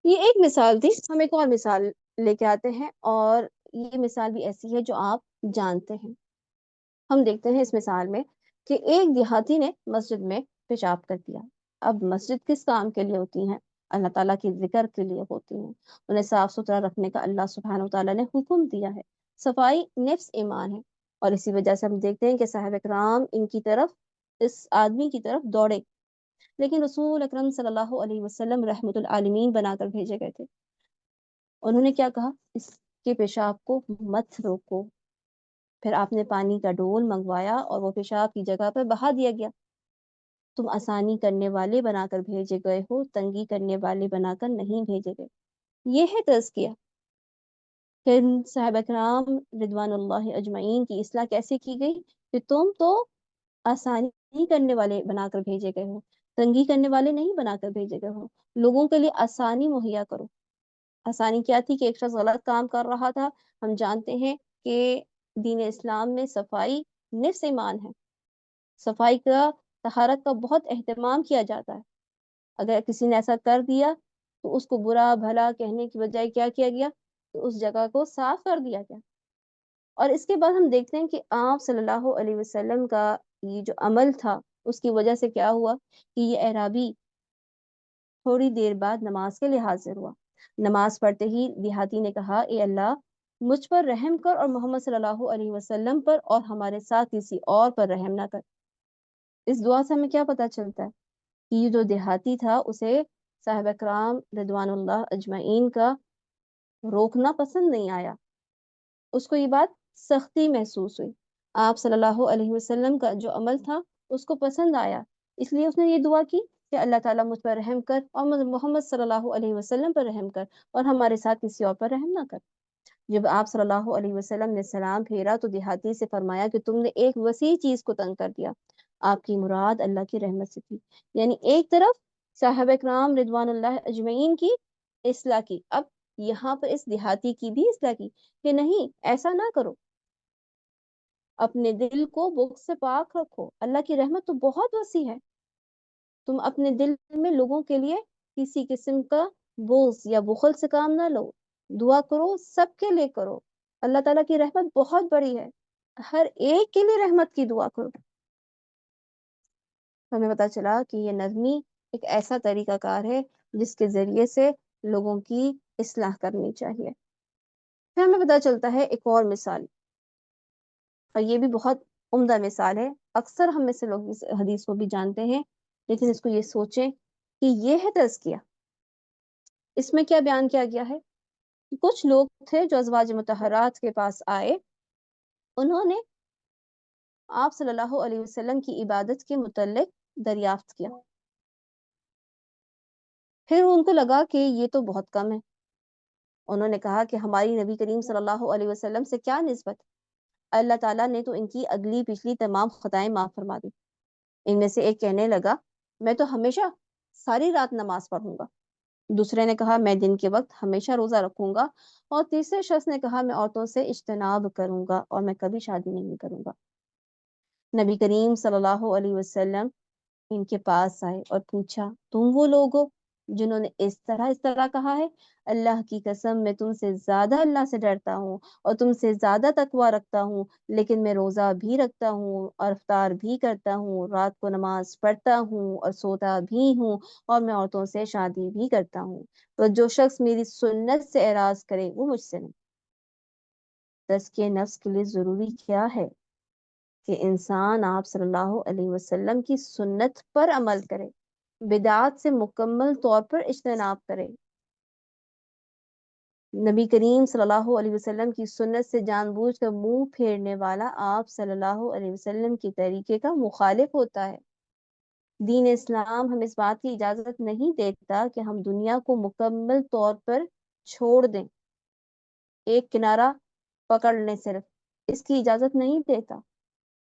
یہ ایک مثال تھی، ہم ایک اور مثال لے کے آتے ہیں، اور یہ مثال بھی ایسی ہے جو آپ جانتے ہیں۔ ہم دیکھتے ہیں اس مثال میں کہ ایک دیہاتی نے مسجد میں پیشاب کر دیا۔ اب مسجد کس کام کے لیے ہوتی ہیں؟ اللہ تعالیٰ کی ذکر کے لیے ہوتی ہیں، انہیں صاف ستھرا رکھنے کا اللہ سبحانہ وتعالیٰ نے حکم دیا ہے۔ صفائی نفس ایمان ہے، اور اسی وجہ سے ہم دیکھتے ہیں کہ صحابہ کرام ان کی طرف، اس آدمی کی طرف دوڑے، لیکن رسول اکرم صلی اللہ علیہ وسلم رحمت العالمین بنا کر بھیجے گئے تھے۔ انہوں نے کیا کہا؟ اس کے پیشاب کو مت روکو۔ پھر آپ نے پانی کا ڈول منگوایا اور وہ پیشاب کی جگہ پر بہا دیا گیا۔ تم آسانی کرنے والے بنا کر بھیجے گئے ہو، تنگی کرنے والے بنا کر نہیں بھیجے گئے۔ یہ ہے تزکیہ۔ پھر صحابہ کرام رضوان اللہ اجمعین کی اصلاح کیسے کی گئی کہ تم تو آسانی کرنے والے بنا کر بھیجے گئے ہو، تنگی کرنے والے نہیں بنا کر بھیجے گئے ہو۔ لوگوں کے لیے آسانی مہیا کرو۔ آسانی کیا تھی کہ ایک شخص غلط کام کر رہا تھا، ہم جانتے ہیں کہ دین اسلام میں صفائی نفس ایمان ہے، صفائی کا، طہارت کا بہت اہتمام کیا جاتا ہے۔ اگر کسی نے ایسا کر دیا تو اس کو برا بھلا کہنے کی بجائے کیا کیا گیا؟ تو اس جگہ کو صاف کر دیا گیا۔ اور اس کے بعد ہم دیکھتے ہیں کہ آپ صلی اللہ علیہ وسلم کا یہ جو عمل تھا، اس کی وجہ سے کیا ہوا کہ یہ اعرابی تھوڑی دیر بعد نماز کے لیے حاضر ہوا۔ نماز پڑھتے ہی دیہاتی نے کہا، اے اللہ مجھ پر رحم کر، اور محمد صلی اللہ علیہ وسلم پر اور ہمارے ساتھ کسی اور پر رحم نہ کر۔ اس دعا سے ہمیں کیا پتہ چلتا ہے کہ یہ جو دیہاتی تھا، اسے صحابہ کرام رضوان اللہ اجمعین کا روکنا پسند نہیں آیا، اس کو یہ بات سختی محسوس ہوئی۔ آپ صلی اللہ علیہ وسلم کا جو عمل تھا اس کو پسند آیا، اس لیے اس نے یہ دعا کی کہ اللہ تعالیٰ مجھ پر رحم کر، اور محمد صلی اللہ علیہ وسلم پر رحم کر، اور ہمارے ساتھ کسی اور پر رحم نہ کر۔ جب آپ صلی اللہ علیہ وسلم نے سلام پھیرا تو دیہاتی سے فرمایا کہ تم نے ایک وسیع چیز کو تنگ کر دیا۔ آپ کی مراد اللہ کی رحمت سے تھی، یعنی ایک طرف صحابہ کرام رضوان اللہ اجمعین کی اصلاح کی، اب یہاں پر اس دیہاتی کی بھی اصلاح کی کہ نہیں ایسا نہ کرو، اپنے دل کو بغض سے پاک رکھو، اللہ کی رحمت تو بہت وسیع ہے۔ تم اپنے دل میں لوگوں کے لیے کسی قسم کا بغض یا بخل سے کام نہ لو، دعا کرو، سب کے لیے کرو، اللہ تعالیٰ کی رحمت بہت بڑی ہے، ہر ایک کے لیے رحمت کی دعا کرو۔ ہمیں پتا چلا کہ یہ نرمی ایک ایسا طریقہ کار ہے جس کے ذریعے سے لوگوں کی اصلاح کرنی چاہیے۔ پھر ہمیں پتا چلتا ہے ایک اور مثال، اور یہ بھی بہت عمدہ مثال ہے، اکثر ہم میں سے لوگ اس حدیث کو بھی جانتے ہیں، لیکن اس کو یہ سوچیں کہ یہ ہے تزکیہ۔ اس میں کیا بیان کیا گیا ہے؟ کچھ لوگ تھے جو ازواج مطہرات کے پاس آئے، انہوں نے آپ صلی اللہ علیہ وسلم کی عبادت کے متعلق دریافت کیا، پھر ان کو لگا کہ یہ تو بہت کم ہے۔ انہوں نے کہا کہ ہماری نبی کریم صلی اللہ علیہ وسلم سے کیا نسبت، اللہ تعالیٰ نے تو ان کی اگلی پچھلی تمام خطائیں معاف فرما دی۔ ان میں سے ایک کہنے لگا، میں تو ہمیشہ ساری رات نماز پڑھوں گا۔ دوسرے نے کہا، میں دن کے وقت ہمیشہ روزہ رکھوں گا۔ اور تیسرے شخص نے کہا، میں عورتوں سے اجتناب کروں گا اور میں کبھی شادی نہیں کروں گا۔ نبی کریم صلی اللہ علیہ وسلم ان کے پاس آئے اور پوچھا، تم وہ لوگ ہو جنہوں نے اس طرح کہا ہے؟ اللہ کی قسم میں تم سے زیادہ اللہ سے ڈرتا ہوں اور تم سے زیادہ تقوی رکھتا ہوں، لیکن میں روزہ بھی رکھتا ہوں اور افطار بھی کرتا ہوں، رات کو نماز پڑھتا ہوں اور سوتا بھی ہوں، اور میں عورتوں سے شادی بھی کرتا ہوں۔ تو جو شخص میری سنت سے اعراض کرے وہ مجھ سے نہیں۔ تزکیہ نفس کے لیے ضروری کیا ہے کہ انسان آپ صلی اللہ علیہ وسلم کی سنت پر عمل کرے، بدعات سے مکمل طور پر اجتناب کرے۔ نبی کریم صلی اللہ علیہ وسلم کی سنت سے جان بوجھ کر منہ پھیرنے والا آپ صلی اللہ علیہ وسلم کے طریقے کا مخالف ہوتا ہے۔ دین اسلام ہم اس بات کی اجازت نہیں دیتا کہ ہم دنیا کو مکمل طور پر چھوڑ دیں، ایک کنارہ پکڑ لیں، صرف اس کی اجازت نہیں دیتا۔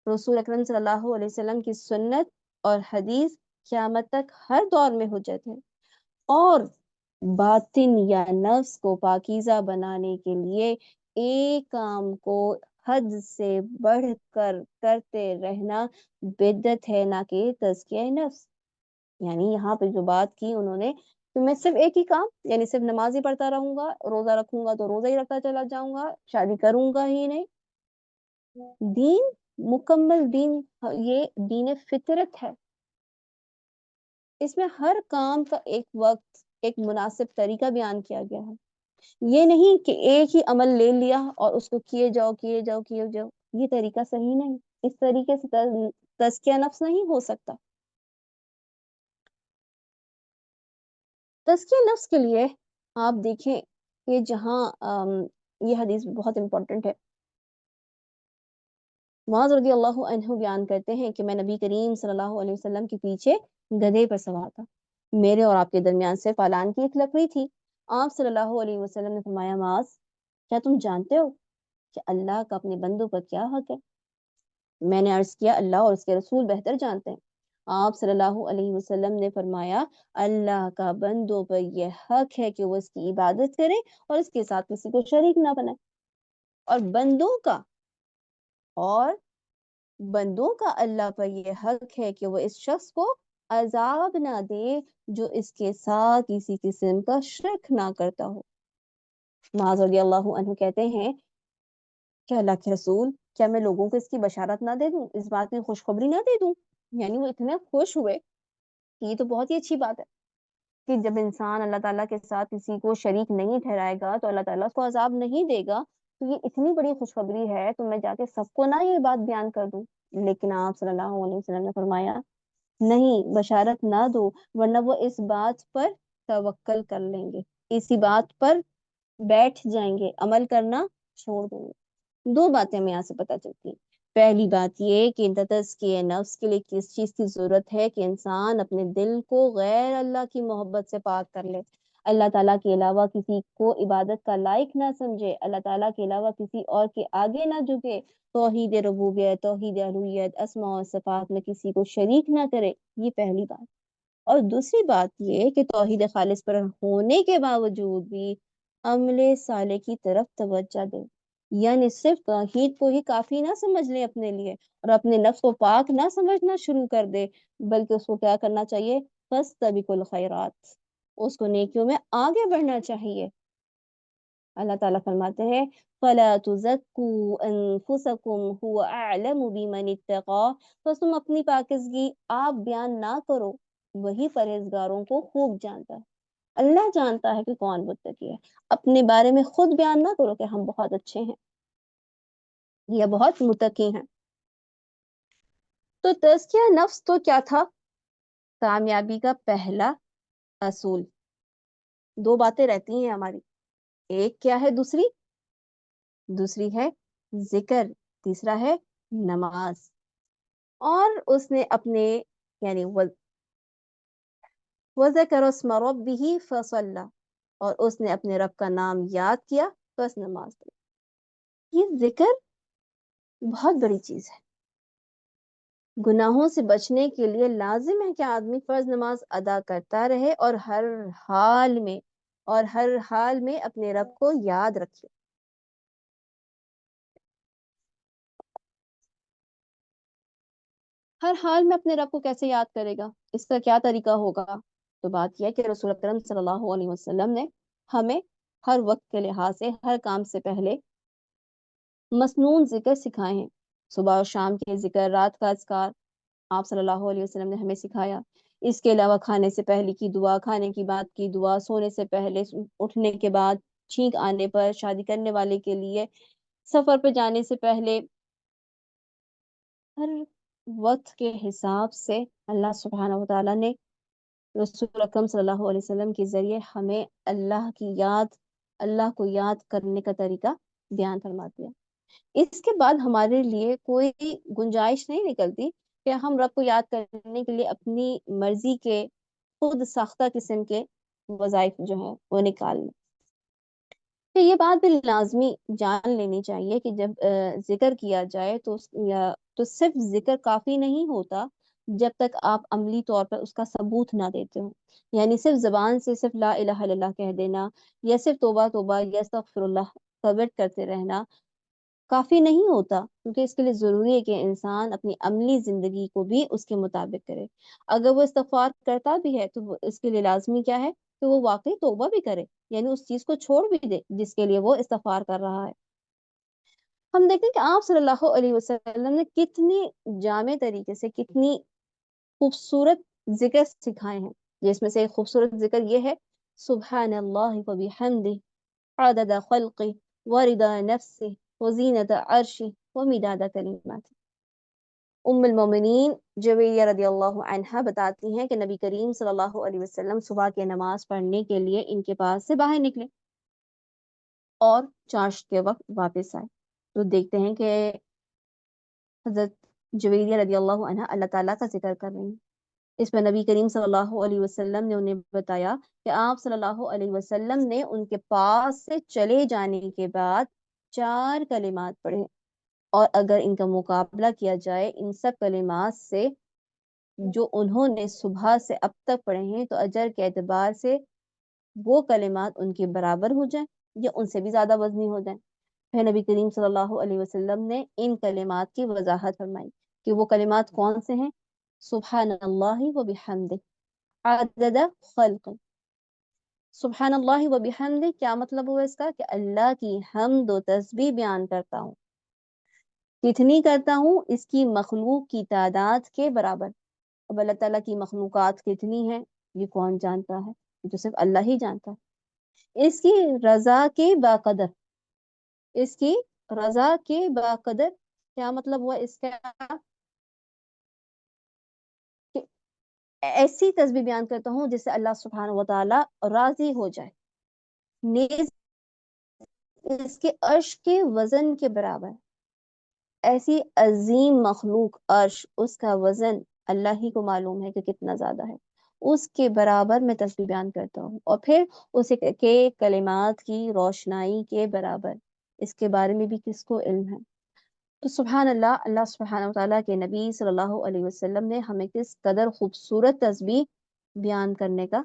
رسول اکرم صلی اللہ علیہ وسلم کی سنت اور حدیث قیامت تک ہر دور میں حجت ہے، اور باطن یا نفس کو پاکیزہ بنانے کے لیے ایک کام کو حد سے بڑھ کر کرتے رہنا بدعت ہے، نہ کہ تزکیہ نفس۔ یعنی یہاں پہ جو بات کی انہوں نے تو میں صرف ایک ہی کام، یعنی صرف نماز ہی پڑھتا رہوں گا، روزہ رکھوں گا تو روزہ ہی رکھتا چلا جاؤں گا، شادی کروں گا ہی نہیں؟ دین، مکمل دین، یہ دین فطرت ہے، اس میں ہر کام کا ایک وقت، ایک مناسب طریقہ بیان کیا گیا ہے۔ یہ نہیں کہ ایک ہی عمل لے لیا اور اس کو کیے جاؤ کیے جاؤ کیے جاؤ، یہ طریقہ صحیح نہیں، اس طریقے سے تزکیہ نفس نہیں ہو سکتا۔ تزکیہ نفس کے لیے آپ دیکھیں کہ جہاں یہ حدیث بہت امپورٹنٹ ہے، معاذ رضی اللہ عنہ بیان کرتے ہیں کہ میں نبی کریم صلی اللہ علیہ وسلم کے پیچھے گدھے پر سوار تھا، میرے اور آپ کے درمیان سے فالان کی ایک لکڑی تھی۔ آپ صلی اللہ علیہ وسلم نے فرمایا، معاذ، کیا تم جانتے ہو کہ اللہ کا اپنے بندوں پر کیا حق ہے؟ میں نے عرض کیا، اللہ اور اس کے رسول بہتر جانتے ہیں۔ آپ صلی اللہ علیہ وسلم نے فرمایا، اللہ کا بندوں پر یہ حق ہے کہ وہ اس کی عبادت کرے اور اس کے ساتھ کسی کو شریک نہ بنائے، اور اور بندوں کا اللہ پر یہ حق ہے کہ وہ اس شخص کو عذاب نہ دے جو اس کے ساتھ کسی قسم کا شرک نہ کرتا ہو۔ معاذ رضی اللہ عنہ کہتے ہیں کہ اللہ کے رسول، کیا میں لوگوں کو اس کی بشارت نہ دے دوں، اس بات کی خوشخبری نہ دے دوں؟ یعنی وہ اتنے خوش ہوئے کہ یہ تو بہت ہی اچھی بات ہے کہ جب انسان اللہ تعالیٰ کے ساتھ کسی کو شریک نہیں ٹھہرائے گا تو اللہ تعالیٰ اس کو عذاب نہیں دے گا، تو یہ اتنی بڑی خوشخبری ہے، تو میں جا کے سب کو نہ یہ بات بیان کر دوں؟ لیکن آپ صلی اللہ علیہ وسلم نے فرمایا، نہیں، بشارت نہ دو، ورنہ وہ اس بات پر توکل کر لیں گے، اسی بات پر بیٹھ جائیں گے، عمل کرنا چھوڑ دیں گے۔ دو باتیں ہمیں یہاں سے پتہ چلتی ہیں۔ پہلی بات یہ کہ تزکیہ نفس کے لیے کس چیز کی ضرورت ہے کہ انسان اپنے دل کو غیر اللہ کی محبت سے پاک کر لے، اللہ تعالیٰ کے علاوہ کسی کو عبادت کا لائق نہ سمجھے، اللہ تعالیٰ کے علاوہ کسی اور کے آگے نہ جھکے، توحید ربوبیت، توحید الوہیت، اسماء و صفات میں کسی کو شریک نہ کرے، یہ پہلی بات۔ اور دوسری بات یہ کہ توحید خالص پر ہونے کے باوجود بھی عمل صالح کی طرف توجہ دے، یعنی صرف توحید کو ہی کافی نہ سمجھ لے اپنے لیے اور اپنے نفس کو پاک نہ سمجھنا شروع کر دے، بلکہ اس کو کیا کرنا چاہیے؟ فاستبقوا الخیرات، اس کو نیکیوں میں آگے بڑھنا چاہیے۔ اللہ تعالیٰ فرماتے ہیں، فَلَا تُزَكُّوا أَنفُسَكُمْ هُوَ أَعْلَمُ بِمَنِ اتَّقَىٰ، بس تم اپنی پاکیزگی آپ بیان نہ کرو، وہی پرہیزگاروں کو خوب جانتا ہے۔ اللہ جانتا ہے کہ کون متقی ہے، اپنے بارے میں خود بیان نہ کرو کہ ہم بہت اچھے ہیں یا بہت متقی ہیں۔ تو تزکیہ نفس تو کیا تھا؟ کامیابی کا پہلا اصول۔ دو باتیں رہتی ہیں ہماری، ایک کیا ہے؟ دوسری ہے ذکر، تیسرا ہے نماز۔ اور اس نے اپنے، یعنی وَذَكَرَ اسْمَ رَبِّهِ فَصَلَّى، اور اس نے اپنے رب کا نام یاد کیا، بس نماز پڑھی۔ یہ ذکر بہت بڑی چیز ہے، گناہوں سے بچنے کے لیے لازم ہے کہ آدمی فرض نماز ادا کرتا رہے اور ہر حال میں اپنے رب کو یاد رکھے۔ ہر حال میں اپنے رب کو کیسے یاد کرے گا؟ اس کا کیا طریقہ ہوگا؟ تو بات یہ ہے کہ رسول اکرم صلی اللہ علیہ وسلم نے ہمیں ہر وقت کے لحاظ سے ہر کام سے پہلے مسنون ذکر سکھائے ہیں، صبح اور شام کے ذکر، رات کا اذکار آپ صلی اللہ علیہ وسلم نے ہمیں سکھایا۔ اس کے علاوہ کھانے سے پہلے کی دعا، کھانے کی بعد کی دعا، سونے سے پہلے، اٹھنے کے بعد، چھینک آنے پر، شادی کرنے والے کے لیے، سفر پہ جانے سے پہلے، ہر وقت کے حساب سے اللہ سبحانہ وتعالیٰ نے رسول اکرم صلی اللہ علیہ وسلم کے ذریعے ہمیں اللہ کو یاد کرنے کا طریقہ بیان فرما دیا۔ اس کے بعد ہمارے لیے کوئی گنجائش نہیں نکلتی کہ ہم رب کو یاد کرنے کے لیے اپنی مرضی کے خود ساختہ قسم کے وظائف جو ہیں وہ نکال لیں۔ تو یہ بات بھی لازمی جان لینی چاہیے کہ جب ذکر کیا جائے تو صرف ذکر کافی نہیں ہوتا جب تک آپ عملی طور پر اس کا ثبوت نہ دیتے ہو، یعنی صرف زبان سے صرف لا الہ الا اللہ کہہ دینا یا صرف توبہ توبہ یا استغفر اللہ ثابت کرتے رہنا کافی نہیں ہوتا، کیونکہ اس کے لیے ضروری ہے کہ انسان اپنی عملی زندگی کو بھی اس کے مطابق کرے۔ اگر وہ استغفار کرتا بھی ہے تو اس کے لیے لازمی کیا ہے کہ وہ واقعی توبہ بھی کرے، یعنی اس چیز کو چھوڑ بھی دے جس کے لیے وہ استغفار کر رہا ہے۔ ہم دیکھیں کہ آپ صلی اللہ علیہ وسلم نے کتنی جامع طریقے سے، کتنی خوبصورت ذکر سکھائے ہیں، جس میں سے ایک خوبصورت ذکر یہ ہے: سبحان اللہ و بحمدہ، عدد خلقہ، ورضا نفسہ، وزینت عرشہ، ومداد کلماتہ۔ ام المومنین جویریہ رضی اللہ عنہا بتاتی ہیں کہ نبی کریم صلی اللہ علیہ وسلم صبح کی نماز پڑھنے کے لیے ان کے پاس سے باہر نکلے اور چاشت کے وقت واپس آئے تو دیکھتے ہیں کہ حضرت جویریہ رضی اللہ عنہا اللہ تعالیٰ کا ذکر کر رہی ہیں۔ اس میں نبی کریم صلی اللہ علیہ وسلم نے انہیں بتایا کہ آپ صلی اللہ علیہ وسلم نے ان کے پاس سے چلے جانے کے بعد 4 کلمات پڑھے، اور اگر ان کا مقابلہ کیا جائے ان سب کلمات سے جو انہوں نے صبح سے اب تک پڑھے ہیں تو اجر کے اعتبار سے وہ کلمات ان کے برابر ہو جائیں یا ان سے بھی زیادہ وزنی ہو جائیں۔ پھر نبی کریم صلی اللہ علیہ وسلم نے ان کلمات کی وضاحت فرمائی کہ وہ کلمات کون سے ہیں: سبحان اللہ و بحمدہ، عدد خلق۔ سبحان اللہ و بحمدہ کیا مطلب ہوا اس کا؟ کہ اللہ کی حمد و تسبیح بیان کرتا ہوں۔ کتنی کرتا ہوں؟ اس کی مخلوق کی تعداد کے برابر۔ اب اللہ تعالیٰ کی مخلوقات کتنی ہیں یہ کون جانتا ہے؟ یہ تو صرف اللہ ہی جانتا ہے۔ اس کی رضا کے باقدر، اس کی رضا کے باقدر کیا مطلب ہوا اس کا؟ کہ ایسی تسبیح بیان کرتا ہوں جس سے اللہ سبحانہ و تعالی راضی ہو جائے، نیز اس کے عرش کے وزن کے برابر۔ ایسی عظیم مخلوق عرش، اس کا وزن اللہ ہی کو معلوم ہے کہ کتنا زیادہ ہے، اس کے برابر میں تسبیح بیان کرتا ہوں، اور پھر اس کے کلمات کی روشنائی کے برابر۔ اس کے بارے میں بھی کس کو علم ہے؟ تو سبحان اللہ، اللہ سبحانہ وتعالیٰ کے نبی صلی اللہ علیہ وسلم نے ہمیں کس قدر خوبصورت تسبیح بیان کرنے کا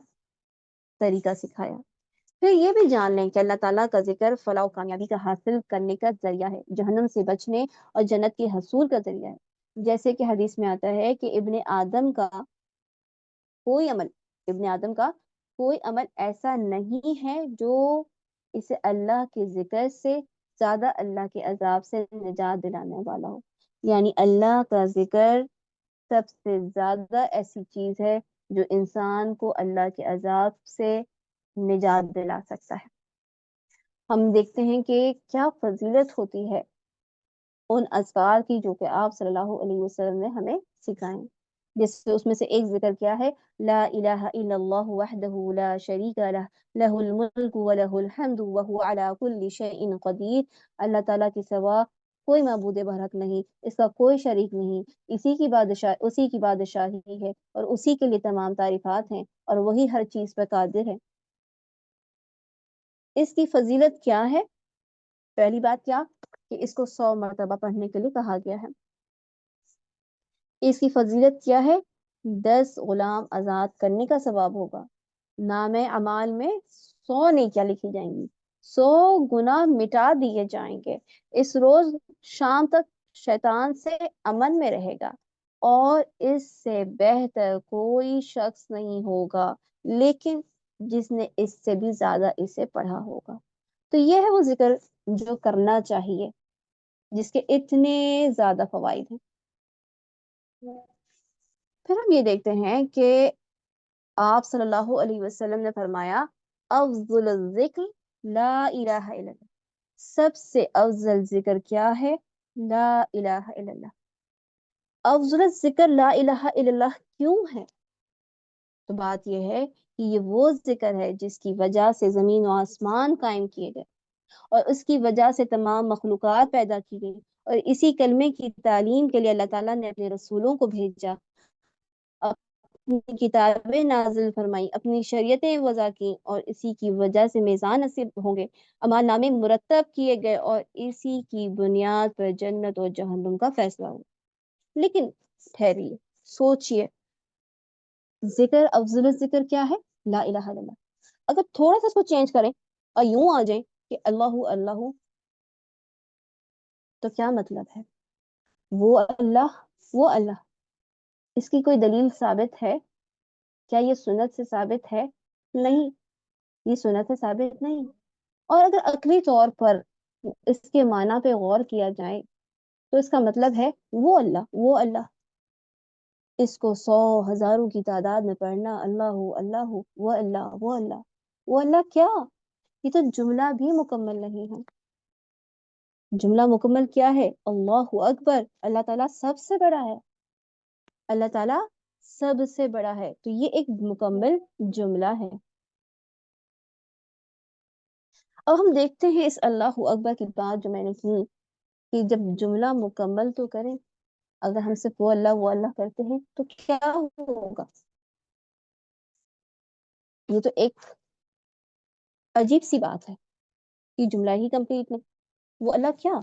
طریقہ سکھایا۔ پھر یہ بھی جان لیں کہ اللہ تعالیٰ کا ذکر فلاح و کامیابی کا حاصل کرنے کا ذریعہ ہے، جہنم سے بچنے اور جنت کے حصول کا ذریعہ ہے۔ جیسے کہ حدیث میں آتا ہے کہ ابن آدم کا کوئی عمل ایسا نہیں ہے جو اسے اللہ کے ذکر سے زیادہ اللہ کے عذاب سے نجات دلانے والا ہو۔ یعنی اللہ کا ذکر سب سے زیادہ ایسی چیز ہے جو انسان کو اللہ کے عذاب سے نجات دلا سکتا ہے۔ ہم دیکھتے ہیں کہ کیا فضیلت ہوتی ہے ان اذکار کی جو کہ آپ صلی اللہ علیہ وسلم نے ہمیں سکھائیں، جس سے اس میں سے ایک ذکر کیا ہے: لا الہ الا اللہ وحدہ لا شریک لہ، لہ الملک ولہ الحمد وہو علی کل شیء قدیر۔ اللہ تعالیٰ کے سوا کوئی معبود برحق نہیں، اس کا کوئی شریک نہیں، اسی کی بادشاہی ہے اور اسی کے لیے تمام تعریفات ہیں، اور وہی ہر چیز پر قادر ہے۔ اس کی فضیلت کیا ہے؟ پہلی بات کیا کہ اس کو 100 مرتبہ پڑھنے کے لیے کہا گیا ہے۔ اس کی فضیلت کیا ہے؟ 10 غلام آزاد کرنے کا ثواب ہوگا، نام اعمال میں 100 نیکیاں لکھی جائیں گی، 100 گناہ مٹا دیے جائیں گے۔ اس روز شام تک شیطان سے امن میں رہے گا، اور اس سے بہتر کوئی شخص نہیں ہوگا لیکن جس نے اس سے بھی زیادہ اسے پڑھا ہوگا۔ تو یہ ہے وہ ذکر جو کرنا چاہیے، جس کے اتنے زیادہ فوائد ہیں۔ پھر ہم یہ دیکھتے ہیں کہ آپ صلی اللہ علیہ وسلم نے فرمایا: افضل الذکر لا الہ الا اللہ۔ سب سے افضل ذکر کیا ہے؟ لا الہ الا اللہ۔ افضل ذکر لا الہ الا اللہ کیوں ہے؟ تو بات یہ ہے کہ یہ وہ ذکر ہے جس کی وجہ سے زمین و آسمان قائم کیے گئے، اور اس کی وجہ سے تمام مخلوقات پیدا کی گئی، اور اسی کلمے کی تعلیم کے لیے اللہ تعالیٰ نے اپنے رسولوں کو بھیجا، اپنی کتابیں نازل فرمائی، اپنی شریعتیں وضع کی، اور اسی کی وجہ سے میزان نصیب ہوں گے، اعمال نامے مرتب کیے گئے، اور اسی کی بنیاد پر جنت اور جہنم کا فیصلہ ہوا۔ لیکن ٹھہریے، سوچئے، ذکر افضل ذکر کیا ہے؟ لا الہ الا اللہ۔ اگر تھوڑا سا اس کو چینج کریں اور یوں آ جائیں کہ اللہ اللہ تو کیا مطلب ہے؟ وہ اللہ، وہ اللہ، اس کی کوئی دلیل ثابت ہے؟ کیا یہ سنت سے ثابت ہے؟ نہیں، یہ سنت سے ثابت نہیں۔ اور اگر عقلی طور پر اس کے معنی پہ غور کیا جائے تو اس کا مطلب ہے وہ اللہ، وہ اللہ۔ اس کو سو ہزاروں کی تعداد میں پڑھنا، اللہ اللہ، وہ اللہ، وہ اللہ، وہ اللہ کیا؟ یہ تو جملہ بھی مکمل نہیں ہے۔ جملہ مکمل کیا ہے؟ اللہ اکبر، اللہ تعالیٰ سب سے بڑا ہے، اللہ تعالیٰ سب سے بڑا ہے، تو یہ ایک مکمل جملہ ہے۔ اب ہم دیکھتے ہیں اس اللہ اکبر کی بات جو میں نے کی کہ جب جملہ مکمل تو کریں، اگر ہم صرف وہ اللہ کرتے ہیں تو کیا ہوگا؟ یہ تو ایک عجیب سی بات ہے کہ جملہ ہی کمپلیٹ نہیں، وہ اللہ کیا؟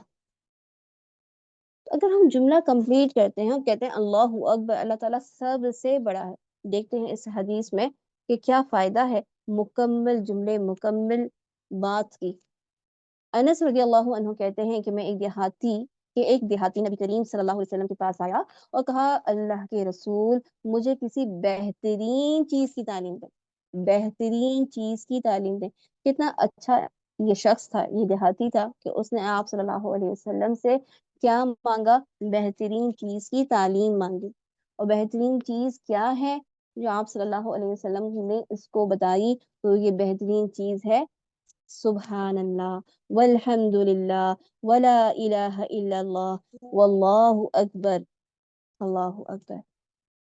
اگر ہم جملہ کمپلیٹ کرتے ہیں، کہتے ہیں اللہ اکبر، اللہ تعالیٰ سب سے بڑا ہے، دیکھتے ہیں اس حدیث میں کہ کیا فائدہ ہے مکمل جملے، مکمل بات کی۔ انس رضی اللہ عنہ کہتے ہیں کہ ایک دیہاتی نبی کریم صلی اللہ علیہ وسلم کے پاس آیا اور کہا، اللہ کے رسول، مجھے کسی بہترین چیز کی تعلیم دیں، بہترین چیز کی تعلیم دیں۔ کتنا اچھا یہ شخص تھا، یہ دیہاتی تھا کہ اس نے آپ صلی اللہ علیہ وسلم سے کیا مانگا؟ بہترین چیز کی تعلیم مانگی۔ اور بہترین چیز کیا ہے جو آپ صلی اللہ علیہ وسلم نے اس کو بتائی؟ تو یہ بہترین چیز ہے سبحان اللہ والحمد للہ ولا الہ الا اللہ واللہ اکبر، اللہ اکبر۔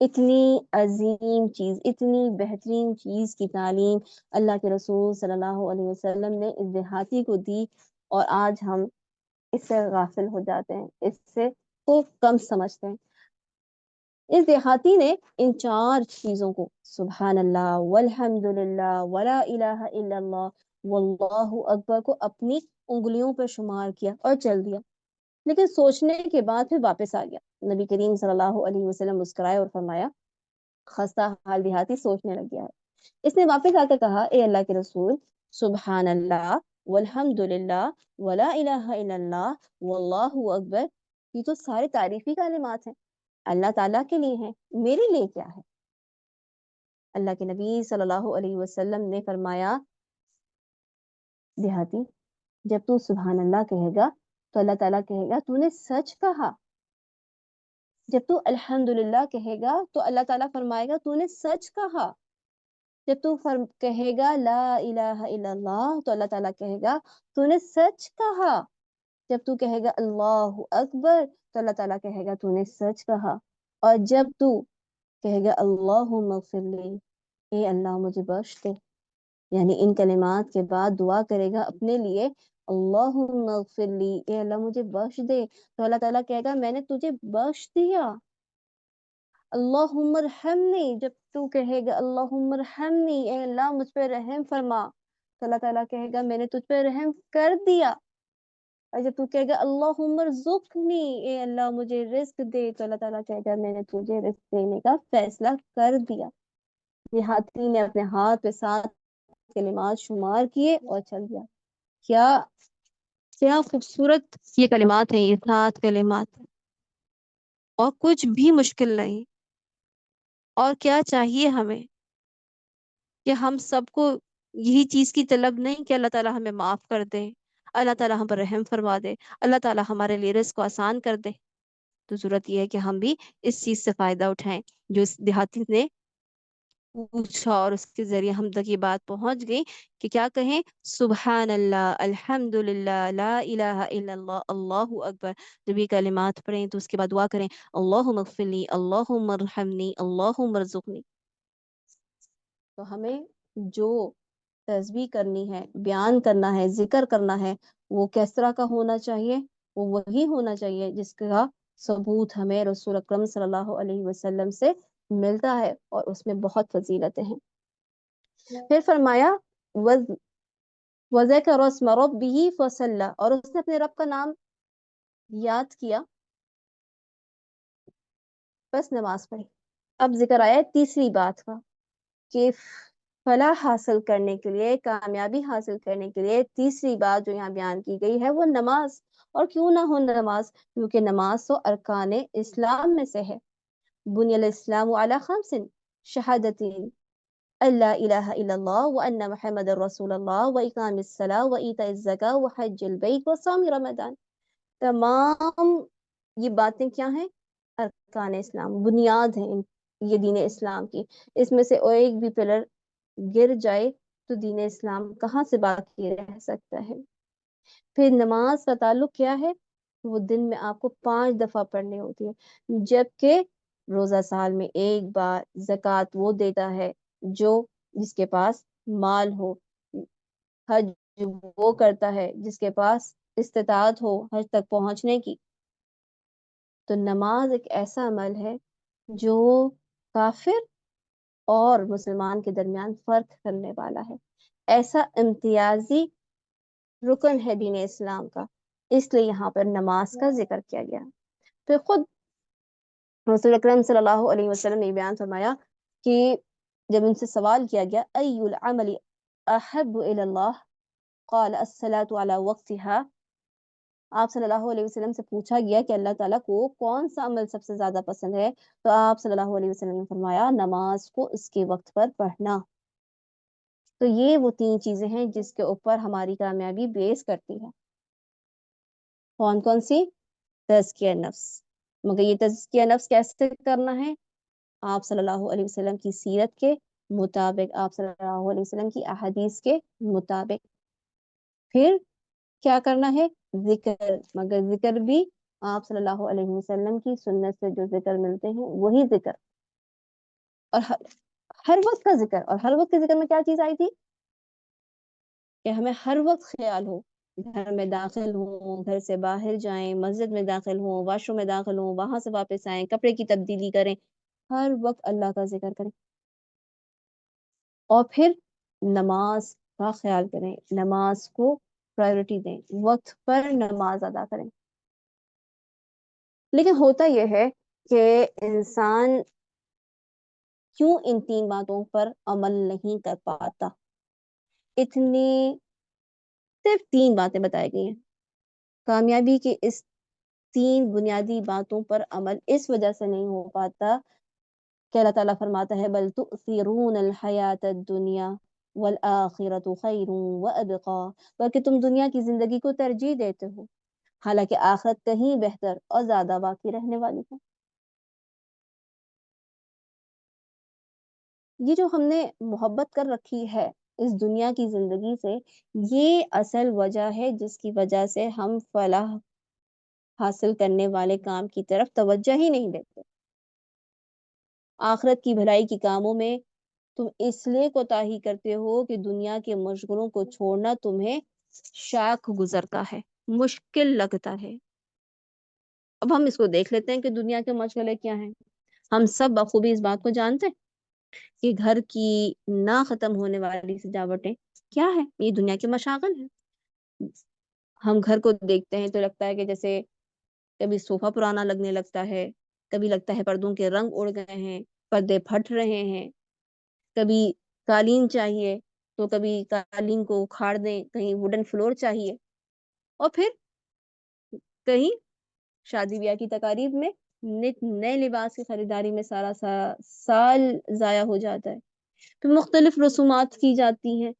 اتنی عظیم چیز، اتنی بہترین چیز کی تعلیم اللہ کے رسول صلی اللہ علیہ وسلم نے اس دیہاتی کو دی، اور آج ہم اس سے غافل ہو جاتے ہیں، اس سے کو کم سمجھتے ہیں۔ اس دیہاتی نے ان چار چیزوں کو، سبحان اللہ والحمد للہ ولا الہ الا اللہ واللہ اکبر، کو اپنی انگلیوں پہ شمار کیا اور چل دیا، لیکن سوچنے کے بعد پھر واپس آ گیا۔ نبی کریم صلی اللہ علیہ وسلم مسکرائے اور فرمایا، خستہ حال دیہاتی سوچنے لگ گیا ہے۔ اس نے واپس آ کر کہا، اے اللہ کے رسول، سبحان اللہ والحمد للہ ولا الہ الا اللہ واللہ اکبر، یہ تو سارے تعریفی کلمات ہیں، اللہ تعالیٰ کے لیے ہیں، میرے لیے کیا ہے؟ اللہ کے نبی صلی اللہ علیہ وسلم نے فرمایا، دیہاتی، جب تو سبحان اللہ کہے گا تو اللہ تعالیٰ کہے گا تو نے سچ کہا، جب تو الحمدللہ کہے گا تو اللہ تعالیٰ فرمائے گا تو نے سچ کہا، جب تو کہے گا لا الہ الا اللہ تو اللہ تعالیٰ کہے گا تو نے سچ کہا، جب تو کہے گا اللہ اکبر تو اللہ تعالیٰ کہے گا تو نے سچ کہا، اور جب تو کہے گا اللہم اغفر لی، اے اللہ مجھے بخش دے، یعنی ان کلمات کے بعد دعا کرے گا اپنے لیے، اللہم اغفر لی، اے اللہ مجھے بخش دے، تو اللہ تعالیٰ کہے گا میں نے تجھے بخش دیا۔ اللہم ارحمنی، جب تو کہے گا اللہم ارحمنی، اے اللہ مجھ پہ رحم فرما، تو اللہ تعالیٰ کہے گا میں نے تجھ پہ رحم کر دیا۔ اور جب تو کہے گا اللہم ارزقنی، اے اللہ مجھے رزق دے، تو اللہ تعالیٰ کہے گا میں نے تجھے رزق دینے کا فیصلہ کر دیا۔ دیہاتی نے اپنے ہاتھ پہ 7 کلمات شمار کیے اور چل دیا۔ کیا کیا خوبصورت یہ کلمات ہیں، یہ 7 کلمات، اور کچھ بھی مشکل نہیں۔ اور کیا چاہیے ہمیں کہ ہم سب کو یہی چیز کی طلب نہیں کہ اللہ تعالیٰ ہمیں معاف کر دے، اللہ تعالیٰ ہم پر رحم فرما دے، اللہ تعالیٰ ہمارے لیے رزق کو آسان کر دے۔ تو ضرورت یہ ہے کہ ہم بھی اس چیز سے فائدہ اٹھائیں جو اس دیہاتی نے پوچھا، اور اس کے ذریعے ہم تک یہ بات پہنچ گئی کہ کیا کہیں؟ سبحان اللہ، الحمد للہ، لا الہ الا اللہ، اللہ اکبر۔ جب یہ کلمات پڑھیں تو اس کے بعد دعا کریں، اللہم اغفر لی، اللہم ارحمنی، اللہم ارزقنی۔ تو ہمیں جو تسبیح کرنی ہے، بیان کرنا ہے، ذکر کرنا ہے، وہ کس طرح کا ہونا چاہیے؟ وہ وہی ہونا چاہیے جس کا ثبوت ہمیں رسول اکرم صلی اللہ علیہ وسلم سے ملتا ہے، اور اس میں بہت فضیلتیں ہیں۔ پھر فرمایا وَذَكَرَ اسْمَ رَبِّهِ فَصَلَّى، اور اس نے اپنے رب کا نام یاد کیا، بس نماز پڑھی۔ اب ذکر آیا تیسری بات کا کہ فلاح حاصل کرنے کے لیے، کامیابی حاصل کرنے کے لیے تیسری بات جو یہاں بیان کی گئی ہے وہ نماز، اور کیوں نہ ہو نماز، کیونکہ نماز تو ارکان اسلام میں سے ہے۔ بنی الاسلام علی خمس، شہادتین اللہ الہ الا اللہ وان محمد رسول اللہ واقام الصلاۃ وایتاء الزکاۃ وحج البیت وصوم رمضان۔ تمام یہ باتیں کیا ہیں؟ ارکان اسلام، بنیاد ہیں یہ دین اسلام کی۔ اس میں سے ایک بھی پلر گر جائے تو دین اسلام کہاں سے باقی رہ سکتا ہے؟ پھر نماز کا تعلق کیا ہے؟ وہ دن میں آپ کو 5 دفعہ پڑھنی ہوتی ہے، جبکہ روزہ سال میں ایک بار، زکوٰۃ وہ دیتا ہے جو جس کے پاس مال ہو، حج وہ کرتا ہے جس کے پاس استطاعت ہو حج تک پہنچنے کی۔ تو نماز ایک ایسا عمل ہے جو کافر اور مسلمان کے درمیان فرق کرنے والا ہے، ایسا امتیازی رکن ہے دین اسلام کا، اس لیے یہاں پر نماز کا ذکر کیا گیا۔ پھر خود رسول اکرم صلی اللہ علیہ وسلم نے بیان فرمایا کہ جب ان سے سوال کیا گیا ای العمل احب الی اللہ قال الصلاۃ علی وقتها، آپ صلی اللہ علیہ وسلم سے پوچھا گیا کہ اللہ تعالیٰ کو کون سا عمل سب سے زیادہ پسند ہے، تو آپ صلی اللہ علیہ وسلم نے فرمایا نماز کو اس کے وقت پر پڑھنا۔ تو یہ وہ 3 چیزیں ہیں جس کے اوپر ہماری کامیابی بیس کرتی ہے۔ کون کون سی؟ تزکیہ نفس۔ مگر یہ تزکیہ نفس کیسے کرنا ہے؟ آپ صلی اللہ علیہ وسلم کی سیرت کے مطابق، آپ صلی اللہ علیہ وسلم کی احادیث کے مطابق۔ پھر کیا کرنا ہے؟ ذکر، مگر ذکر بھی آپ صلی اللہ علیہ وسلم کی سنت سے جو ذکر ملتے ہیں وہی ذکر، اور ہر وقت کا ذکر۔ اور ہر وقت کے ذکر میں کیا چیز آئی تھی؟ کہ ہمیں ہر وقت خیال ہو، گھر میں داخل ہوں، گھر سے باہر جائیں، مسجد میں داخل ہوں، واش روم میں داخل ہوں، وہاں سے واپس آئیں، کپڑے کی تبدیلی کریں، ہر وقت اللہ کا ذکر کریں۔ اور پھر نماز کا خیال کریں، نماز کو پرائیورٹی دیں، وقت پر نماز ادا کریں۔ لیکن ہوتا یہ ہے کہ انسان کیوں ان 3 باتوں پر عمل نہیں کر پاتا؟ اتنی صرف 3 باتیں بتائی گئی ہیں کامیابی کے، اس 3 بنیادی باتوں پر عمل اس وجہ سے نہیں ہو پاتا کہ اللہ تعالیٰ فرماتا ہے بل تؤثرون الحیات الدنیا والآخرۃ خیر وابقا، بلکہ تم دنیا کی زندگی کو ترجیح دیتے ہو، حالانکہ آخرت کہیں بہتر اور زیادہ باقی رہنے والی ہے۔ یہ جو ہم نے محبت کر رکھی ہے اس دنیا کی زندگی سے، یہ اصل وجہ ہے جس کی وجہ سے ہم فلاح حاصل کرنے والے کام کی طرف توجہ ہی نہیں دیتے۔ آخرت کی بھلائی کی کاموں میں تم اس لیے کوتاہی کرتے ہو کہ دنیا کے مشغلوں کو چھوڑنا تمہیں شاق گزرتا ہے، مشکل لگتا ہے۔ اب ہم اس کو دیکھ لیتے ہیں کہ دنیا کے مشغلے کیا ہیں۔ ہم سب بخوبی اس بات کو جانتے ہیں کہ گھر کی نہ ختم ہونے والی سجاوٹیں کیا ہے؟ یہ دنیا کے مشاغل ہیں۔ ہم گھر کو دیکھتے ہیں تو لگتا ہے کہ جیسے کبھی صوفہ پرانا لگنے لگتا ہے، کبھی لگتا ہے پردوں کے رنگ اڑ گئے ہیں، پردے پھٹ رہے ہیں، کبھی قالین چاہیے تو کبھی قالین کو اکھاڑ دیں، کہیں ووڈن فلور چاہیے، اور پھر کہیں شادی بیاہ کی تقاریب میں نئے لباس کی خریداری میں سارا سال ضائع ہو جاتا ہے۔ پھر مختلف رسومات کی جاتی ہیں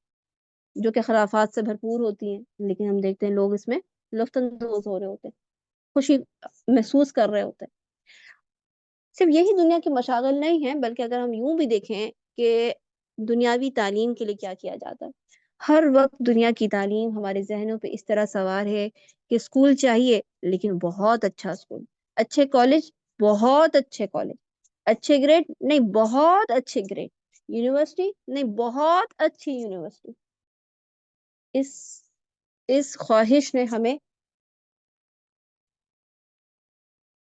جو کہ خرافات سے بھرپور ہوتی ہیں، لیکن ہم دیکھتے ہیں لوگ اس میں لطف اندوز ہو رہے ہوتے ہیں، خوشی محسوس کر رہے ہوتے ہیں۔ صرف یہی دنیا کی مشاغل نہیں ہیں، بلکہ اگر ہم یوں بھی دیکھیں کہ دنیاوی تعلیم کے لیے کیا کیا جاتا ہے، ہر وقت دنیا کی تعلیم ہمارے ذہنوں پہ اس طرح سوار ہے کہ اسکول چاہیے لیکن بہت اچھا اسکول، اچھے کالج، بہت اچھے کالج، اچھے گریڈ نہیں بہت اچھے گریڈ، یونیورسٹی نہیں بہت اچھی یونیورسٹی۔ اس خواہش نے ہمیں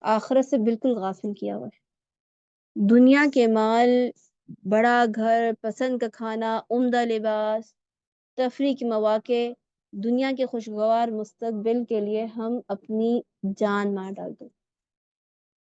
آخرت سے بالکل غافل کیا ہوا ہے۔ دنیا کے مال، بڑا گھر، پسند کا کھانا، عمدہ لباس، تفریح کے مواقع، دنیا کے خوشگوار مستقبل کے لیے ہم اپنی جان مار ڈالتے ہیں۔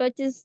25